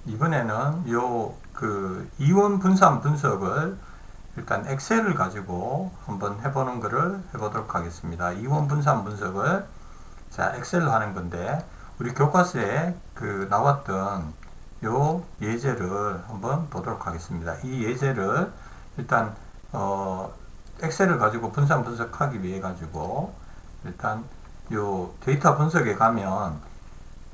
이번에는 이원 분산 분석을 일단 엑셀을 가지고 한번 해보는 거를 해보도록 하겠습니다. 이원 분산 분석을 자 엑셀로 하는 건데 우리 교과서에 나왔던 요 예제를 한번 보도록 하겠습니다. 이 예제를 일단 엑셀을 가지고 분산 분석하기 위해 가지고 일단 요 데이터 분석에 가면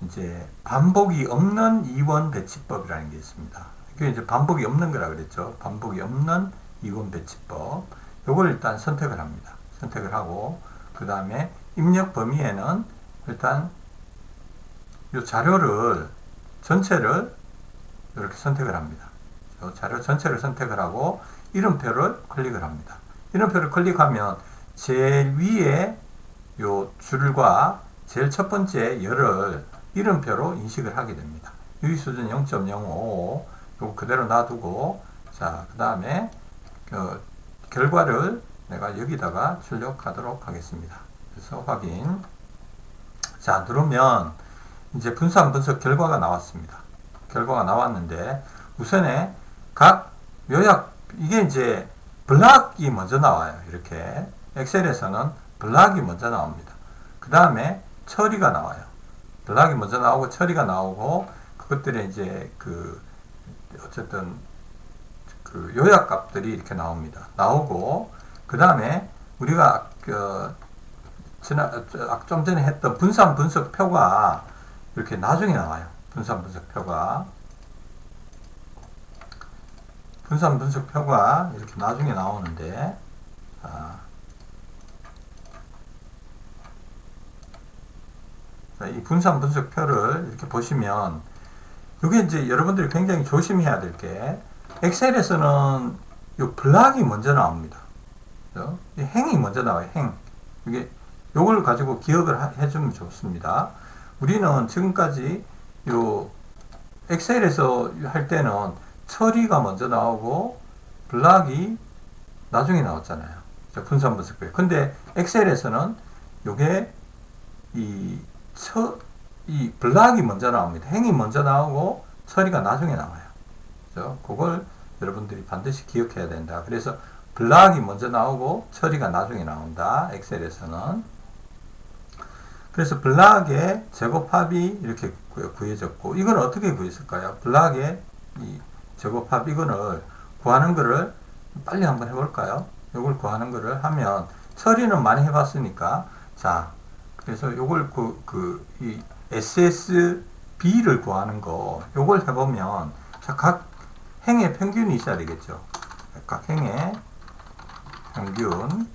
이제 반복이 없는 이원 배치법이라는 게 있습니다. 이게 이제 반복이 없는 거라 그랬죠. 반복이 없는 이원 배치법. 요걸 일단 선택을 합니다. 선택을 하고 그 다음에 입력 범위에는 일단 요 자료를 전체를 이렇게 선택을 합니다. 요 자료 전체를 선택을 하고 이름표를 클릭을 합니다. 이름표를 클릭하면 제일 위에 요 줄과 제일 첫 번째 열을 이름표로 인식을 하게 됩니다. 유의수준 0.055 요거 그대로 놔두고 자 그 다음에 결과를 내가 여기다가 출력하도록 하겠습니다. 그래서 확인. 자 누르면 이제 분산 분석 결과가 나왔습니다. 결과가 나왔는데 우선에 각 요약 이게 이제 블락이 먼저 나와요. 이렇게 엑셀에서는 블락이 먼저 나옵니다. 그 다음에 처리가 나와요. 블락이 먼저 나오고 처리가 나오고 그것들의 이제 어쨌든 요약 값들이 이렇게 나옵니다. 나오고 그 다음에 우리가 좀 전에 했던 분산 분석 표가 이렇게 나중에 나와요. 분산 분석 표가 이렇게 나중에 나오는데 이 분산 분석표를 이렇게 보시면 이게 이제 여러분들이 굉장히 조심해야 될 게 엑셀에서는 요 블락이 먼저 나옵니다. 행이 먼저 나와요. 행. 요걸 가지고 기억을 해주면 좋습니다. 우리는 지금까지 요 엑셀에서 할 때는 처리가 먼저 나오고 블락이 나중에 나왔잖아요. 분산 분석표. 근데 엑셀에서는 요게 이 블락이 먼저 나옵니다. 행이 먼저 나오고 처리가 나중에 나와요. 그래서 그걸 여러분들이 반드시 기억해야 된다. 그래서 블락이 먼저 나오고 처리가 나중에 나온다. 엑셀에서는. 그래서 블락의 제곱합이 이렇게 구해졌고 이건 어떻게 구했을까요? 블락의 이 제곱합 이거를 구하는 거를 빨리 한번 해볼까요? 이걸 구하는 거를 하면 처리는 많이 해봤으니까 자 그래서 요걸 이 SSB를 구하는 거 요걸 해보면 자, 각 행의 평균이 있어야 되겠죠. 각 행의 평균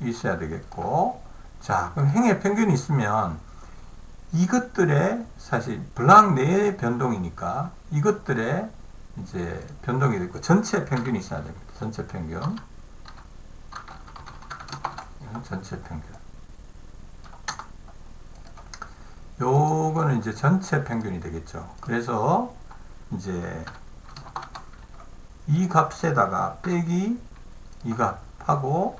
있어야 되겠고 자 그럼 행의 평균이 있으면 이것들의 사실 블락 내의 변동이니까 이것들의 이제 변동이 되고 전체 평균이 있어야 됩니다. 전체 평균 전체 평균 요거는 이제 전체 평균이 되겠죠. 그래서 이제 이 값에다가 빼기 이 값하고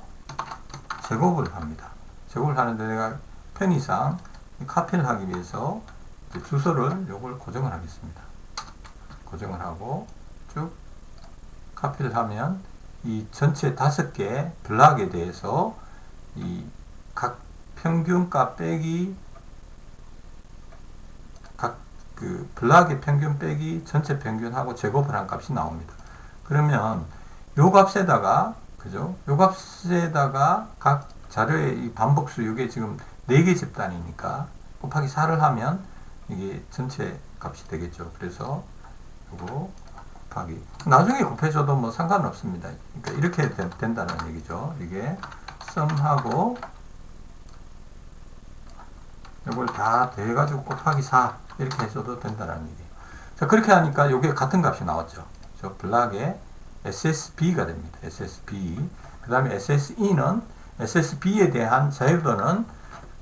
제곱을 합니다. 제곱을 하는데 내가 편의상 카피를 하기 위해서 주소를 요걸 고정을 하겠습니다. 고정을 하고 쭉 카피를 하면 이 전체 5개 블락에 대해서 이 각 평균값 빼기 각 블락의 평균 빼기 전체 평균하고 제곱을 한 값이 나옵니다. 그러면 요 값에다가 그죠? 요 값에다가 각 자료의 이 반복수 이게 지금 4개 집단이니까 곱하기 4를 하면 이게 전체 값이 되겠죠. 그래서 요거 곱하기 나중에 곱해줘도 뭐 상관없습니다. 그러니까 이렇게 된다는 얘기죠. 이게 썸하고 이걸 다 더해가지고 곱하기 4 이렇게 해줘도 된다는 얘기예요. 자 그렇게 하니까 이게 같은 값이 나왔죠. 저 블락의 SSB가 됩니다. SSB. 그 다음에 SSE는 SSB에 대한 자유도는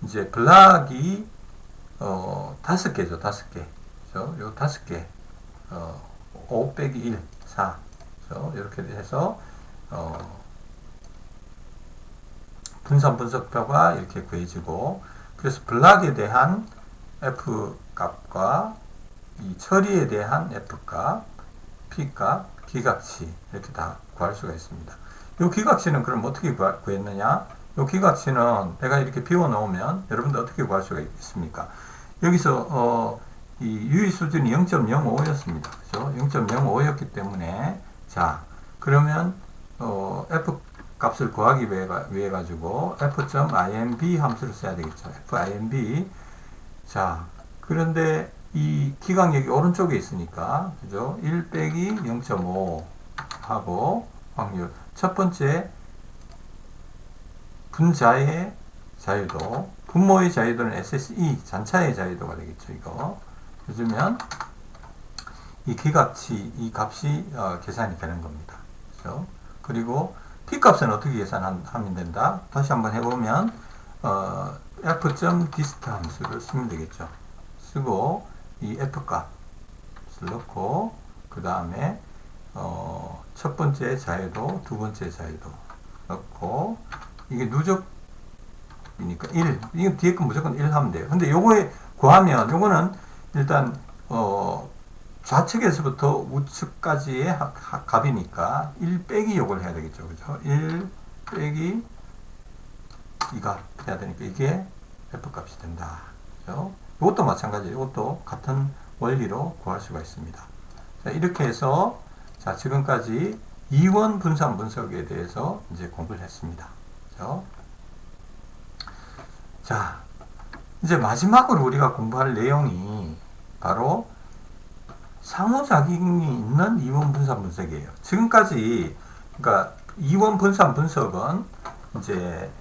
이제 블락이 5개죠. 5개. 그죠? 요 5개. 5 빼기 1, 4. 그죠? 이렇게 해서 분산 분석표가 이렇게 구해지고 그래서 블락에 대한 F 값과 이 처리에 대한 F 값, P 값, 기각치 이렇게 다 구할 수가 있습니다. 이 기각치는 그럼 어떻게 구했느냐? 이 기각치는 내가 이렇게 비워 놓으면 여러분들 어떻게 구할 수가 있습니까? 여기서 이 유의 수준이 0.05였습니다. 그죠? 0.05였기 때문에 자 그러면 F 값을 구하기 위해 가지고 f.imb 함수를 써야 되겠죠. f.imb. 자, 그런데 이 기각력이 오른쪽에 있으니까, 그죠? 1 빼기 0.5 하고 확률. 첫 번째, 분자의 자유도, 분모의 자유도는 SSE, 잔차의 자유도가 되겠죠, 이거. 해주면, 이 기각치, 이 값이 계산이 되는 겁니다. 그죠? 그리고, P값은 어떻게 계산하면 된다? 다시 한번 해보면, f.dist 함수를 쓰면 되겠죠. 쓰고, 이 F값을 넣고, 그 다음에, 첫 번째 자유도, 두 번째 자유도 넣고, 이게 누적이니까 1. 이거 뒤에 건 무조건 1 하면 돼요. 근데 요거에 구하면, 요거는 일단, 좌측에서부터 우측까지의 값이니까 1 빼기 요걸 해야 되겠죠. 그죠? 1 빼기 2가 해야 되니까 이게 F값이 된다. 그죠? 이것도 마찬가지예요. 이것도 같은 원리로 구할 수가 있습니다. 자, 이렇게 해서 자, 지금까지 이원 분산 분석에 대해서 이제 공부를 했습니다. 그죠? 자, 이제 마지막으로 우리가 공부할 내용이 바로 상호작용이 있는 이원 분산 분석이에요. 지금까지, 그러니까 이원 분산 분석은 이제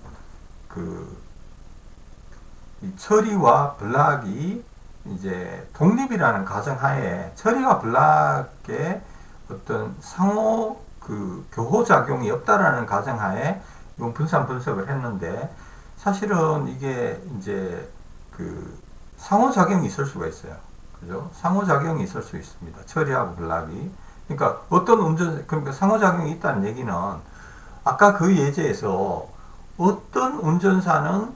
처리와 블락이 이제 독립이라는 가정하에 처리와 블락의 어떤 상호 교호작용이 없다라는 가정하에 이원 분산 분석을 했는데 사실은 이게 이제 상호작용이 있을 수가 있어요. 그죠? 상호작용이 있을 수 있습니다. 처리하고 블락이. 그러니까 그러니까 상호작용이 있다는 얘기는 아까 그 예제에서 어떤 운전사는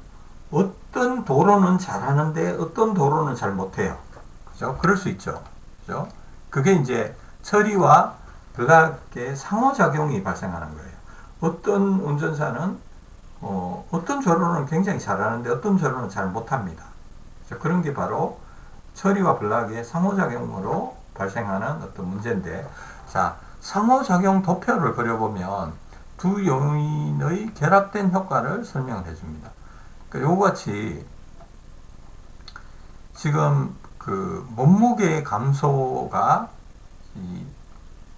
어떤 도로는 잘하는데 어떤 도로는 잘 못해요. 그죠? 그럴 수 있죠. 그죠? 그게 이제 처리와 블락의 상호작용이 발생하는 거예요. 어떤 운전사는 어떤 도로는 굉장히 잘하는데 어떤 도로는 잘 못합니다. 그런 게 바로 처리와 블락의 상호작용으로 발생하는 어떤 문제인데, 자, 상호작용 도표를 그려보면 두 요인의 결합된 효과를 설명을 해줍니다. 그러니까 요같이 지금 몸무게 감소가 이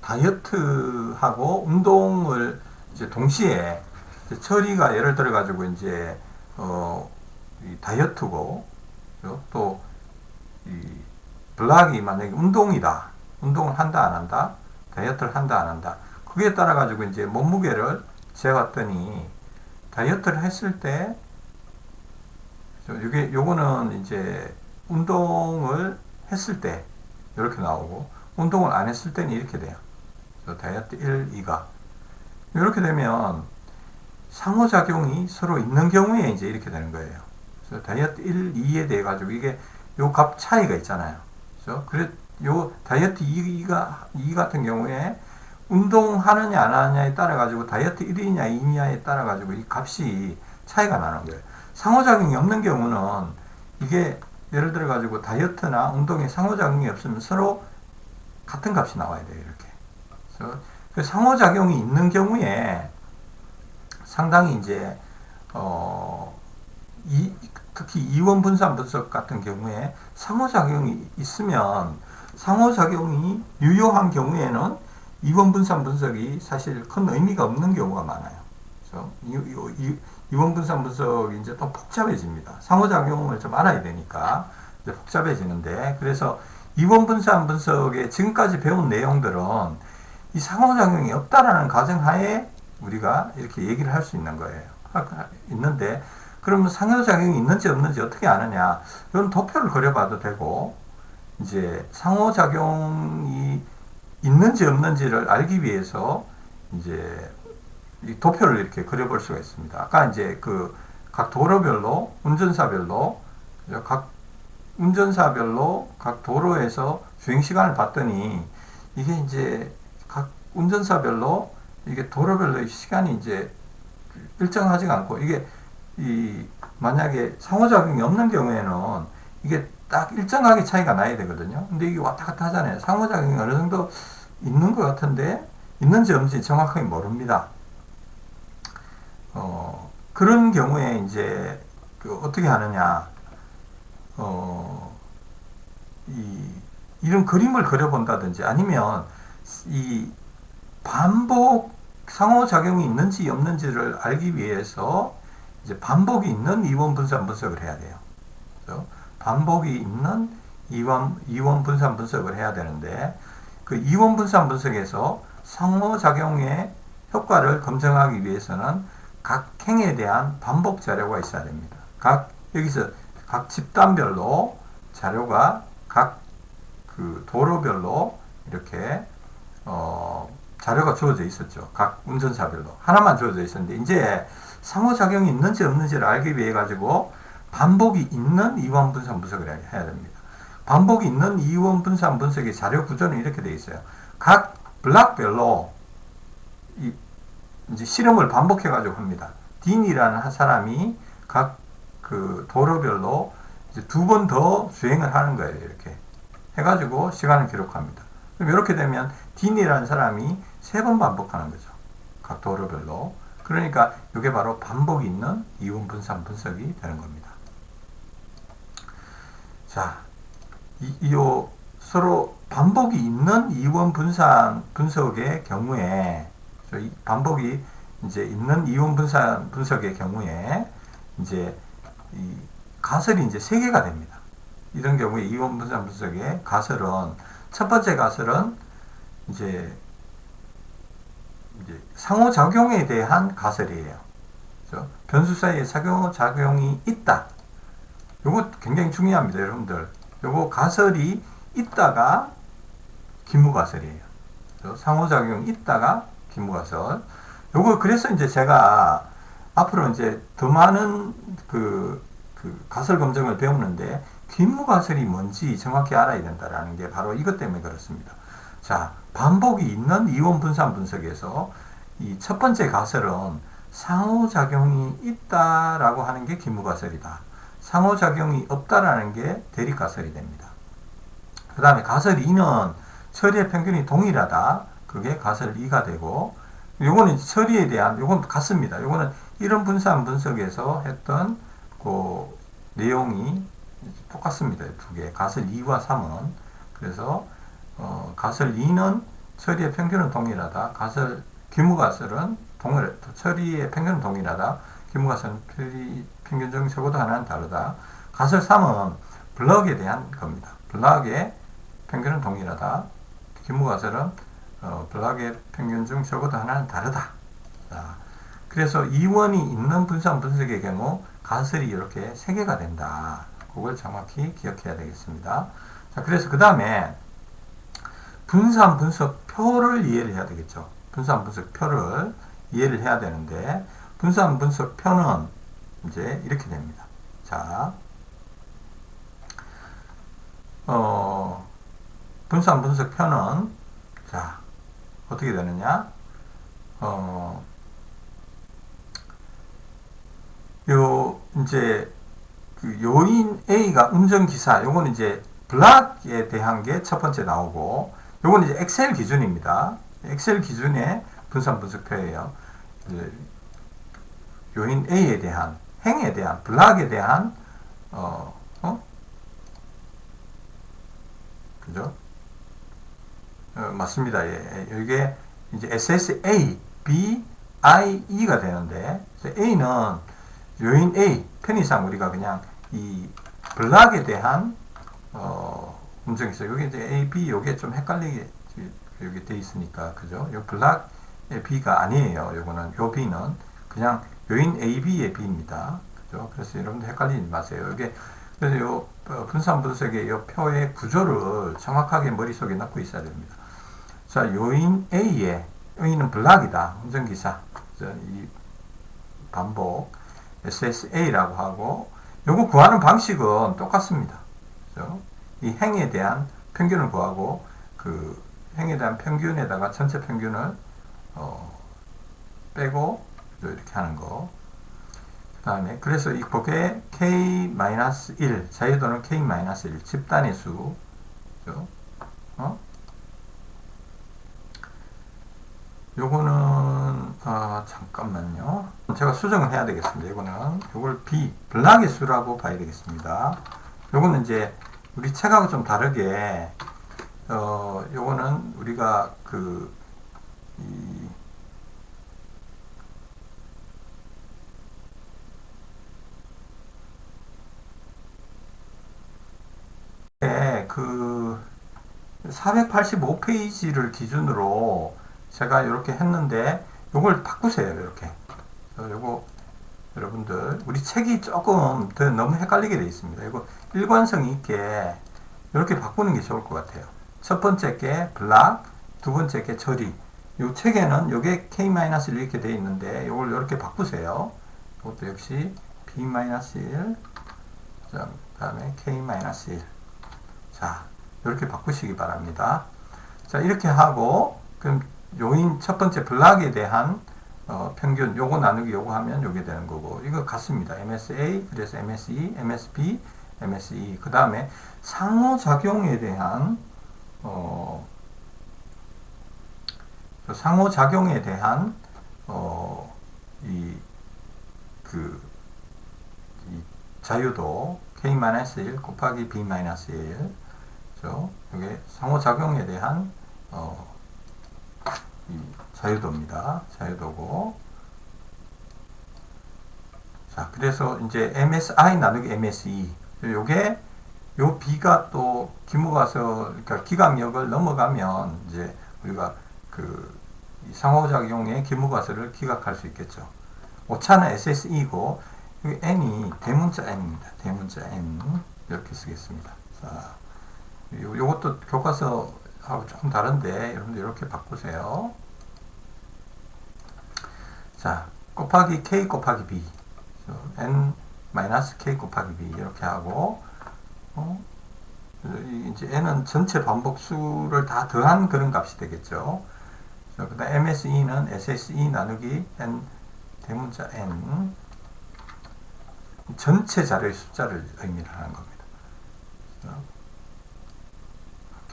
다이어트하고 운동을 이제 동시에 처리가 예를 들어 가지고 이제 이 다이어트고 또 이 블락이 만약에 운동이다. 운동을 한다 안 한다. 다이어트를 한다 안 한다. 그게 따라 가지고 이제 몸무게를 재봤더니 다이어트를 했을 때 요거는 이제 운동을 했을 때 이렇게 나오고 운동을 안 했을 때는 이렇게 돼요. 다이어트 1, 2가 이렇게 되면 상호작용이 서로 있는 경우에 이제 이렇게 되는 거예요. 그래서 다이어트 1, 2에 대해 가지고 이게 요 값 차이가 있잖아요. 그래서 요 다이어트 2 같은 경우에 운동하느냐 안 하느냐에 따라 가지고 다이어트 1이냐 2냐에 따라 가지고 이 값이 차이가 나는 거예요. 상호작용이 없는 경우는 이게 예를 들어 가지고 다이어트나 운동에 상호작용이 없으면 서로 같은 값이 나와야 돼요. 이렇게. 그래서 그 상호작용이 있는 경우에 상당히 이제 특히 이원 분산 분석 같은 경우에 상호작용이 있으면 상호작용이 유효한 경우에는 이원 분산 분석이 사실 큰 의미가 없는 경우가 많아요. 그래서 이원 분산 분석이 이제 또 복잡해집니다. 상호작용을 좀 알아야 되니까 이제 복잡해지는데, 그래서 이원 분산 분석의 지금까지 배운 내용들은 이 상호작용이 없다라는 가정하에 우리가 이렇게 얘기를 할 수 있는 거예요. 있는데, 그러면 상호작용이 있는지 없는지 어떻게 아느냐? 이런 도표를 그려봐도 되고, 이제 상호작용이 있는지 없는지를 알기 위해서 이제 이 도표를 이렇게 그려볼 수가 있습니다. 아까 이제 각 도로별로, 운전사별로 각 운전사별로 각 도로에서 주행 시간을 봤더니 이게 이제 각 운전사별로 이게 도로별로 시간이 이제 일정하지가 않고 이게 만약에 상호작용이 없는 경우에는 이게 딱 일정하게 차이가 나야 되거든요. 근데 이게 왔다 갔다 하잖아요. 상호작용이 어느 정도 있는 것 같은데 있는지 없는지 정확하게 모릅니다. 그런 경우에 이제 어떻게 하느냐, 이런 그림을 그려본다든지 아니면 이 반복 상호작용이 있는지 없는지를 알기 위해서 이제 반복이 있는 이원 분산 분석을 해야 돼요. 그래서 반복이 있는 이원 분산 분석을 해야 되는데 그 이원 분산 분석에서 상호작용의 효과를 검증하기 위해서는 각 행에 대한 반복 자료가 있어야 됩니다. 여기서 각 집단별로 자료가 각 그 도로별로 이렇게 자료가 주어져 있었죠. 각 운전사별로 하나만 주어져 있었는데 이제 상호작용이 있는지 없는지를 알기 위해 가지고 반복이 있는 이원 분산 분석을 해야 됩니다. 반복이 있는 이원 분산 분석의 자료 구조는 이렇게 되어 있어요. 각 블락별로 이제 실험을 반복해 가지고 합니다. 딘이라는 사람이 각 그 도로별로 이제 2번 더 주행을 하는 거예요. 이렇게 해가지고 시간을 기록합니다. 그럼 이렇게 되면 딘이라는 사람이 3번 반복하는 거죠. 각 도로별로. 그러니까 이게 바로 반복이 있는 이원 분산 분석이 되는 겁니다. 자, 서로 반복이 있는 이원 분산 분석의 경우에 반복이 이제 있는 이원 분산 분석의 경우에 이제 이 가설이 이제 3개가 됩니다. 이런 경우에 이원 분산 분석의 가설은 첫 번째 가설은 이제 상호작용에 대한 가설이에요. 그렇죠? 변수 사이에 상호작용이 있다. 요거 굉장히 중요합니다, 여러분들. 요거 가설이 있다가 기무가설이에요. 상호작용이 있다가 기무가설. 요거 그래서 이제 제가 앞으로 이제 더 많은 그 가설 검증을 배우는데 기무가설이 뭔지 정확히 알아야 된다라는 게 바로 이것 때문에 그렇습니다. 자, 반복이 있는 이원 분산 분석에서 이 첫 번째 가설은 상호작용이 있다라고 하는 게 기무가설이다. 상호작용이 없다라는 게 대립가설이 됩니다. 그 다음에 가설 2는 처리의 평균이 동일하다. 그게 가설 2가 되고, 요거는 처리에 대한, 요건 같습니다. 요거는 이런 분산 분석에서 했던 그 내용이 똑같습니다. 2개. 가설 2와 3은. 그래서, 가설 2는 처리의 평균은 동일하다. 기무가설은 처리의 평균은 동일하다. 기무가설은 평균 중 적어도 하나는 다르다. 가설 3은 블럭에 대한 겁니다. 블럭의 평균은 동일하다. 기무가설은 블럭의 평균 중 적어도 하나는 다르다. 자, 그래서 이원이 있는 분산 분석의 경우 가설이 이렇게 3개가 된다. 그걸 정확히 기억해야 되겠습니다. 자, 그래서 그 다음에 분산 분석 표를 이해를 해야 되겠죠. 분산 분석 표를 이해를 해야 되는데 분산 분석 표는 이제 이렇게 됩니다. 자, 분산 분석 표는 자 어떻게 되느냐? 이제 그 요인 A가 운전기사, 요거는 이제 블락에 대한 게 첫 번째 나오고, 요거는 이제 엑셀 기준입니다. 엑셀 기준의 분산 분석표예요. 요인 A에 대한, 행에 대한, 블락에 대한, 그죠? 맞습니다. 예. 이게 이제 SSA, B, I, E가 되는데, A는 요인 A, 편의상 우리가 그냥 이 블락에 대한, 음정이 있어요. 여기 이제 A, B, 요게 좀 헷갈리게 여기 돼 있으니까, 그죠? 요 블락의 B가 아니에요. 요거는, 요 B는 그냥 요인 A, B의 B입니다. 그죠? 그래서 여러분들 헷갈리지 마세요. 이게, 그래서 요 분산 분석의 요 표의 구조를 정확하게 머릿속에 넣고 있어야 됩니다. 자, 요인 A의, A는 블락이다. 운전기사. 이 반복. SSA라고 하고, 요거 구하는 방식은 똑같습니다. 그죠? 이 행에 대한 평균을 구하고 그 행에 대한 평균에다가 전체 평균을 빼고 이렇게 하는 거. 그 다음에 그래서 이 그게 k-1 자유도는 k-1 집단의 수. 그죠? 요거는 잠깐만요. 제가 수정을 해야 되겠습니다. 이거는 요걸 블락의 수라고 봐야 되겠습니다. 요거는 이제 우리 책하고 좀 다르게 요거는 우리가 그 485페이지를 기준으로 제가 이렇게 했는데 요걸 바꾸세요. 이렇게 요거 여러분들 우리 책이 조금 더 너무 헷갈리게 되어 있습니다. 이거 일관성 있게 이렇게 바꾸는 게 좋을 것 같아요. 첫 번째 게 블락, 두 번째 게 처리. 요 책에는 요게 k-1 이렇게 되어 있는데 요걸 이렇게 바꾸세요. 이것도 역시 b-1, 그 다음에 k-1. 자, 이렇게 바꾸시기 바랍니다. 자, 이렇게 하고 그럼 요인 첫 번째 블락에 대한 평균 요거 나누기 요거 하면 요게 되는 거고 이거 같습니다. MSA 그래서 MSE, MSB, MSE 그 다음에 상호작용에 대한 이 자유도 k-1 곱하기 b-1 그죠? 이게 상호작용에 대한 이 자유도입니다. 자유도고 자 그래서 이제 MSI 나누기 MSE 요게 요 B가 또 기무가서 그러니까 기각력을 넘어가면 이제 우리가 이 상호작용의 기무가서를 기각할 수 있겠죠. 오차는 SSE고 여기 N이 대문자 N입니다. 대문자 N 이렇게 쓰겠습니다. 자, 요것도 교과서하고 조금 다른데 여러분들 이렇게 바꾸세요. 자, 곱하기 K 곱하기 B N 마이너스 K 곱하기 B 이렇게 하고 이제 N은 전체 반복수를 다 더한 그런 값이 되겠죠. 그 다음 MSE는 SSE 나누기 N 대문자 N 전체 자료의 숫자를 의미를 하는 겁니다.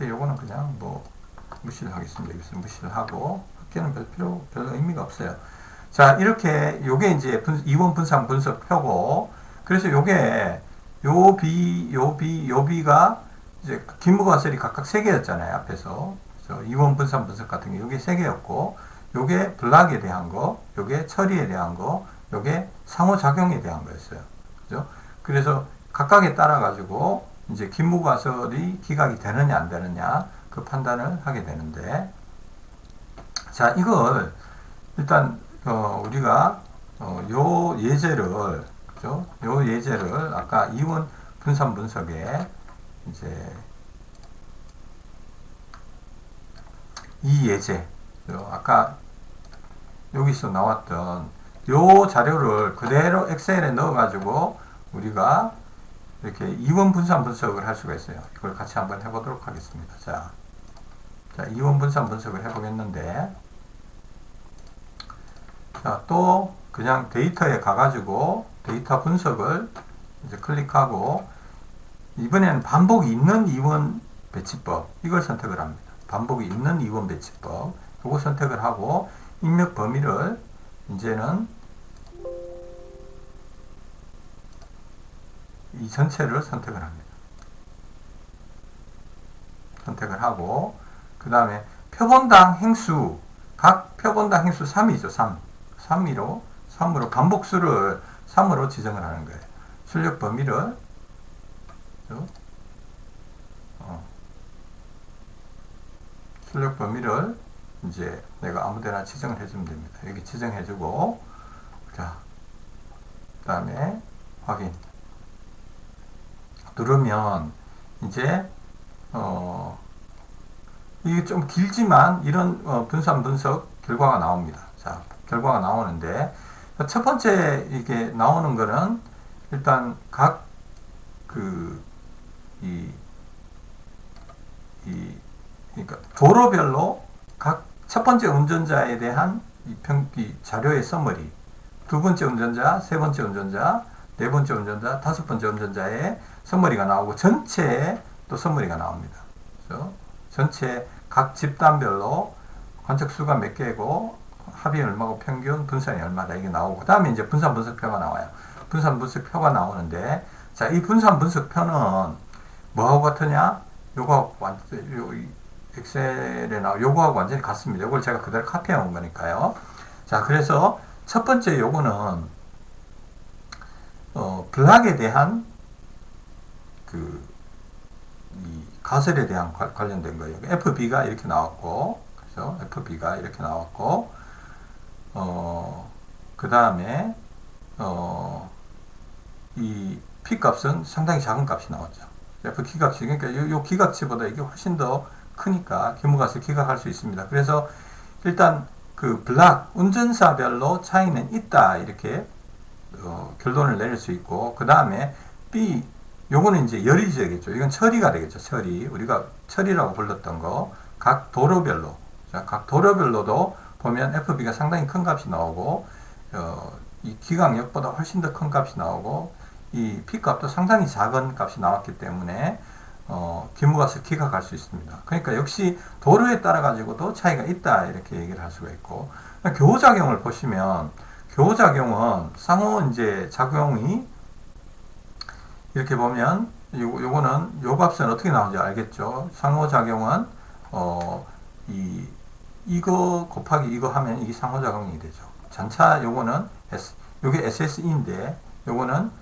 요거는 그냥 뭐 무시를 하겠습니다. 여기서 무시를 하고 학계는 별 의미가 없어요. 자, 이렇게 요게 이제 이원 분산 분석표고 그래서 요게 요 B가 이제 기무가설이 각각 3개였잖아요. 앞에서. 그래서 이원 분산 분석 같은 게 요게 3개였고 요게 블락에 대한 거, 요게 처리에 대한 거, 요게 상호작용에 대한 거였어요. 그죠? 그래서 각각에 따라 가지고 이제 기무가설이 기각이 되느냐 안 되느냐 그 판단을 하게 되는데 자 이걸 일단 우리가 요 예제를 그죠? 요 예제를 아까 이원 분산 분석에 이제 이 예제 아까 여기서 나왔던 요 자료를 그대로 엑셀에 넣어 가지고 우리가 이렇게 이원 분산 분석을 할 수가 있어요. 이걸 같이 한번 해보도록 하겠습니다. 자, 이원 분산 분석을 해보겠는데, 자, 또 그냥 데이터에 가가지고 데이터 분석을 이제 클릭하고 이번에는 반복이 있는 이원 배치법 이걸 선택을 합니다. 반복이 있는 이원 배치법 이거 선택을 하고 입력 범위를 이제는 이 전체를 선택을 합니다. 선택을 하고 그 다음에 표본당 행수 각 표본당 행수 3이죠. 3으로 반복수를 3으로 지정을 하는 거예요. 출력 범위를 출력 범위를 이제 내가 아무데나 지정을 해주면 됩니다. 여기 지정해주고 자 그 다음에 확인 누르면 이제 이게 좀 길지만 이런 분산 분석 결과가 나옵니다. 자, 결과가 나오는데 첫 번째 이게 나오는 거는 일단 각 이 그러니까 도로별로 각 첫 번째 운전자에 대한 이 자료의 서머리, 두 번째 운전자, 세 번째 운전자, 네 번째 운전자, 다섯 번째 운전자의 서머리가 나오고 전체에 또 서머리가 나옵니다. 그래서 전체 각 집단별로 관측 수가 몇 개고 합이 얼마고 평균 분산이 얼마다 이게 나오고 그 다음에 이제 분산 분석표가 나와요. 분산 분석표가 나오는데 자, 이 분산 분석표는 뭐하고 같으냐? 요거 완전 엑셀에 나와 요거하고 완전히 같습니다. 요걸 제가 그대로 카피해 온 거니까요. 자, 그래서 첫 번째 요거는 블락에 대한 이 가설에 대한 관련된 거예요. FB가 이렇게 나왔고, 그죠? FB가 이렇게 나왔고, 그 다음에, 이 P 값은 상당히 작은 값이 나왔죠. F 기각치, 그러니까 요 기각치보다 이게 훨씬 더 크니까 기무가스 기각할 수 있습니다. 그래서 일단 그 블락, 운전사별로 차이는 있다, 이렇게, 결론을 내릴 수 있고, 그 다음에 B, 요거는 이제 열이 되겠죠. 이건 처리가 되겠죠. 처리. 우리가 처리라고 불렀던 거. 각 도로별로. 자, 각 도로별로도 보면 FB가 상당히 큰 값이 나오고, 이 기강력보다 훨씬 더 큰 값이 나오고, 이 P 값도 상당히 작은 값이 나왔기 때문에, 기무가스 기각할 수 있습니다. 그러니까 역시 도로에 따라 가지고도 차이가 있다. 이렇게 얘기를 할 수가 있고, 교호작용을 보시면, 교호작용은 상호 이제 작용이 이렇게 보면 요거는 요 값은 어떻게 나오는지 알겠죠? 상호작용은 이거 곱하기 이거 하면 이게 상호작용이 되죠. 전차 요거는 요게 SSE인데 요거는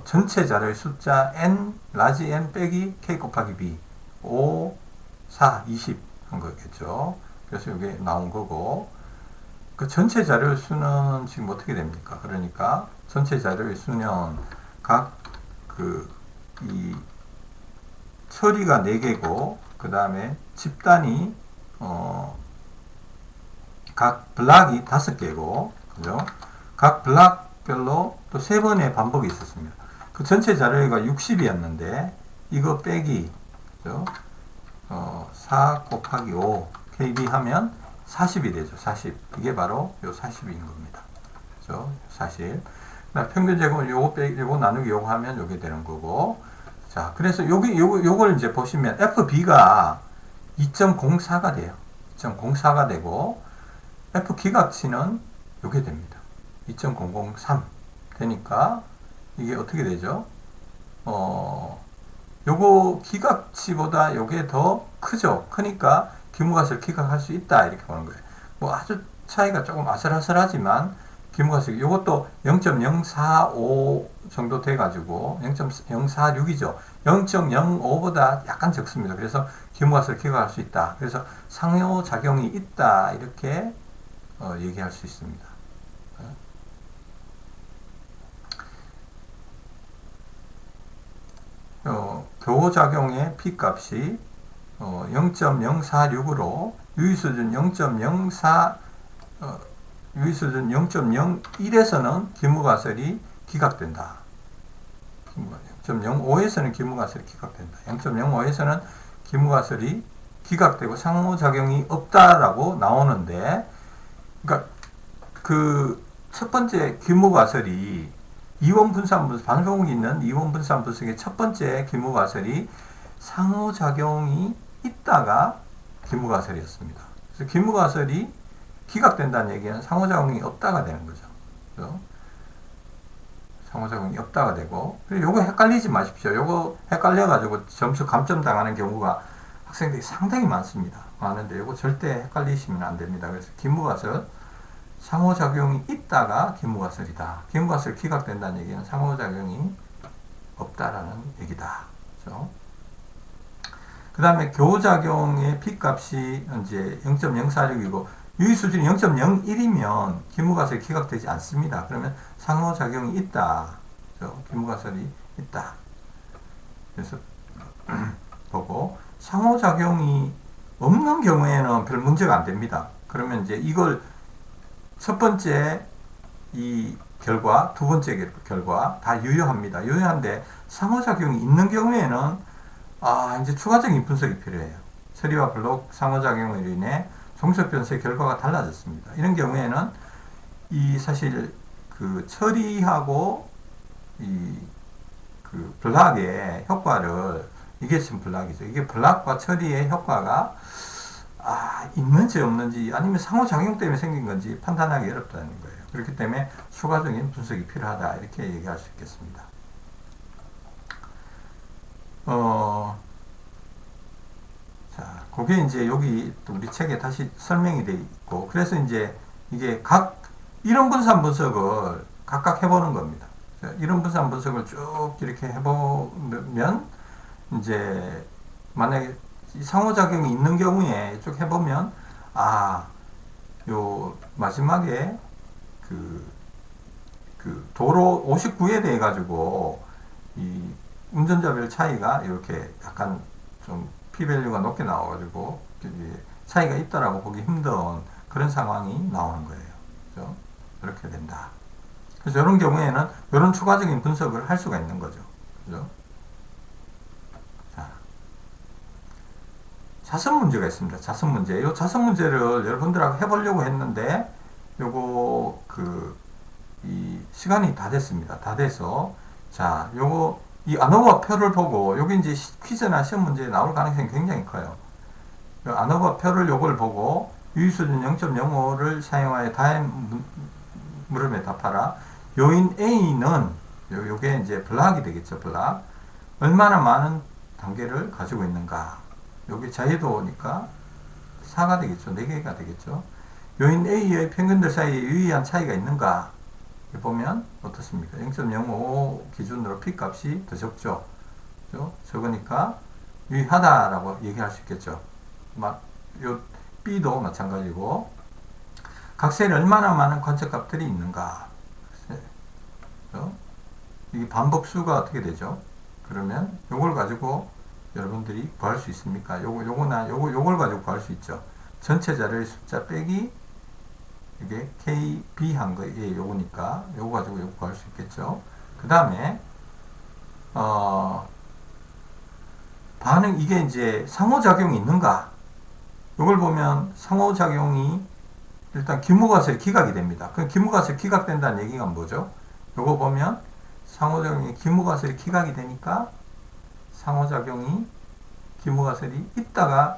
전체 자료의 숫자 n 라지 n 빼기 k 곱하기 b 5, 4, 20 한 거겠죠. 그래서 요게 나온 거고 그 전체 자료의 수는 지금 어떻게 됩니까? 그러니까 전체 자료의 수는 각 이 처리가 4개고 그 다음에 집단이 각 블락이 5개고 그죠? 각 블락별로 또 3번의 반복이 있었습니다. 그 전체 자료가 60이었는데 이거 빼기 그죠? 4 곱하기 5 KB 하면 40이 되죠. 40. 이게 바로 요 40인 겁니다. 그죠? 40. 평균 제곱은 요거 나누기 요거 하면 요게 되는 거고. 자, 그래서 요걸 이제 보시면 FB가 2.04가 돼요. 2.04가 되고, F 기각치는 요게 됩니다. 2.003 되니까, 이게 어떻게 되죠? 요거 기각치보다 요게 더 크죠? 크니까 기무가스를 기각할 수 있다. 이렇게 보는 거예요. 뭐 아주 차이가 조금 아슬아슬하지만, 기무가스 요것도 0.045 정도 돼가지고 0.046이죠. 0.05보다 약간 적습니다. 그래서 기무가스를 기각할 수 있다. 그래서 상호작용이 있다. 이렇게 얘기할 수 있습니다. 교호작용의 P값이 0.046으로 유의수준 0.01에서는 기무가설이 기각된다. 0.05에서는 기무가설이 기각된다. 0.05에서는 기무가설이 기각되고 상호작용이 없다라고 나오는데, 그러니까 그 첫 번째 기무가설이 이원 분산 분석, 반소공이 있는 이원 분산 분석의 첫 번째 기무가설이 상호작용이 있다가 기무가설이었습니다. 그래서 기무가설이 기각된다는 얘기는 상호작용이 없다가 되는 거죠. 그죠? 상호작용이 없다가 되고, 그리고 요거 헷갈리지 마십시오. 요거 헷갈려가지고 점수 감점 당하는 경우가 학생들이 상당히 많습니다. 많은데 요거 절대 헷갈리시면 안 됩니다. 그래서 기무가설, 상호작용이 있다가 기무가설이다. 기무가설 기각된다는 얘기는 상호작용이 없다라는 얘기다. 그죠? 그 다음에 교호작용의 P값이 이제 0.046이고, 유의수준이 0.01이면 기무가설이 기각되지 않습니다. 그러면 상호작용이 있다. 그렇죠? 기무가설이 있다. 그래서 보고 상호작용이 없는 경우에는 별 문제가 안 됩니다. 그러면 이제 이걸 첫 번째 이 결과, 두 번째 결과 다 유효합니다. 유효한데 상호작용이 있는 경우에는 이제 추가적인 분석이 필요해요. 처리와 블록 상호작용으로 인해 종속 변수의 결과가 달라졌습니다. 이런 경우에는 이 사실 그 처리하고 이 그 블락의 효과를, 이게 지금 블락이죠. 이게 블락과 처리의 효과가 있는지 없는지 아니면 상호작용 때문에 생긴 건지 판단하기 어렵다는 거예요. 그렇기 때문에 추가적인 분석이 필요하다, 이렇게 얘기할 수 있겠습니다. 자, 그게 이제 여기 우리 책에 다시 설명이 되어 있고, 그래서 이제 이게 이론 분산 분석을 각각 해보는 겁니다. 이론 분산 분석을 쭉 이렇게 해보면, 이제 만약에 상호작용이 있는 경우에 쭉 해보면, 요 마지막에 그 도로 59에 대해 가지고 이 운전자별 차이가 이렇게 약간 좀 P밸류가 높게 나와가지고 차이가 있다라고 보기 힘든 그런 상황이 나오는 거예요. 그죠? 그렇게 된다. 그래서 이런 경우에는 이런 추가적인 분석을 할 수가 있는 거죠. 그죠? 자, 자선 문제가 있습니다. 자선 문제. 이 자선 문제를 여러분들하고 해보려고 했는데, 요거 이 시간이 다 됐습니다. 다 돼서, 자, 요거 이 아노바 표를 보고, 여기 이제 퀴즈나 시험 문제에 나올 가능성이 굉장히 커요. 아노바 표를 요걸 보고 유의수준 0.05를 사용하여 다음 물음에 답하라. 요인 A는 요게 이제 블락이 되겠죠. 블락. 얼마나 많은 단계를 가지고 있는가. 요게 자유도니까 4가 되겠죠. 4개가 되겠죠. 요인 A의 평균들 사이에 유의한 차이가 있는가. 보면 어떻습니까? 0.05 기준으로 P 값이 더 적죠. 그죠? 적으니까 유의하다라고 얘기할 수 있겠죠. 요 B도 마찬가지고, 각셀에 얼마나 많은 관측값들이 있는가. 그죠? 이 반복수가 어떻게 되죠? 그러면 요걸 가지고 여러분들이 구할 수 있습니까? 요걸 가지고 구할 수 있죠. 전체 자료의 숫자 빼기 이게 KB 한 거에 요거니까 요거 가지고 요거 구할 수 있겠죠. 그 다음에 반응, 이게 이제 상호작용이 있는가. 요걸 보면 상호작용이 일단 기무가설이 기각이 됩니다. 그럼 기무가설이 기각된다는 얘기가 뭐죠? 요거 보면 상호작용이 기무가설이 기각이 되니까 상호작용이 기무가설이 있다가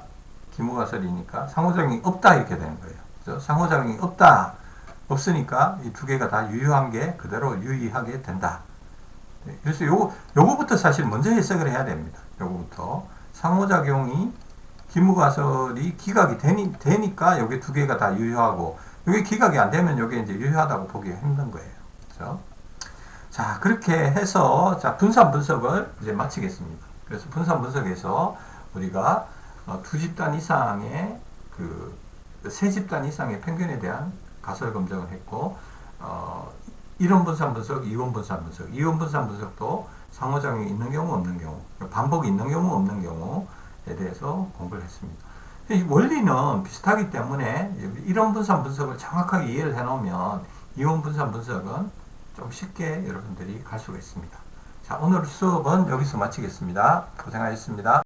기무가설이니까 상호작용이 없다, 이렇게 되는 거예요. 그래서 상호작용이 없으니까 이 두 개가 다 유효한 게 그대로 유의하게 된다. 그래서 요거부터 사실 먼저 해석을 해야 됩니다. 요거부터 상호작용이 기무가설이 기각이 되니까 요게 두 개가 다 유효하고, 요게 기각이 안 되면 요게 이제 유효하다고 보기가 힘든 거예요. 그렇죠? 자, 그렇게 해서 자, 분산 분석을 이제 마치겠습니다. 그래서 분산 분석에서 우리가 두 집단 이상의 세 집단 이상의 평균에 대한 가설 검증을 했고, 이론 분산 분석, 이원 분산 분석, 이원 분산 분석도 상호작용이 있는 경우 없는 경우, 반복이 있는 경우 없는 경우에 대해서 공부를 했습니다. 이 원리는 비슷하기 때문에 이론 분산 분석을 정확하게 이해를 해놓으면 이원 분산 분석은 좀 쉽게 여러분들이 갈 수가 있습니다. 자, 오늘 수업은 여기서 마치겠습니다. 고생하셨습니다.